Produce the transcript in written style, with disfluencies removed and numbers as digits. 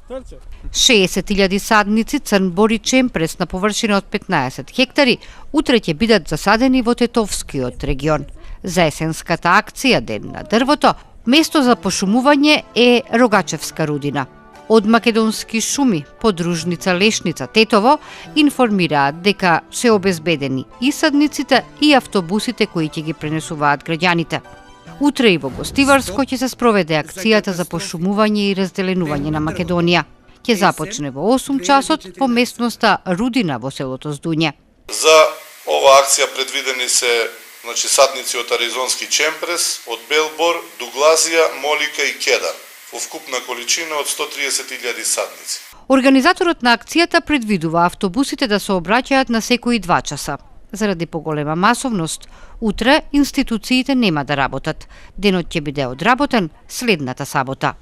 60.000 садници црн бор и чемпрес на површина од 15 хектари утре ќе бидат засадени во Тетовскиот регион. За есенската акција Ден на дрвото, место за пошумување е Рогачевска рудина. Од Македонски шуми, подружница Лешница Тетово, информираат дека се обезбедени и садниците и автобусите кои ќе ги пренесуваат граѓаните. Утре и во Гостиварско ќе се спроведе акцијата за пошумување и разделенување на Македонија. Ќе започне во 8 часот во местноста Рудина во селото Здуње. За ова акција предвидени се садници од аризонски чемпрес, од Белбор, Дуглазија, Молика и Кедар, во вкупна количина од 130.000 садници. Организаторот на акцијата предвидува автобусите да се обраќаат на секои 2 часа. Заради поголема масовност, утре институциите нема да работат. Денот ќе биде одработен следната сабота.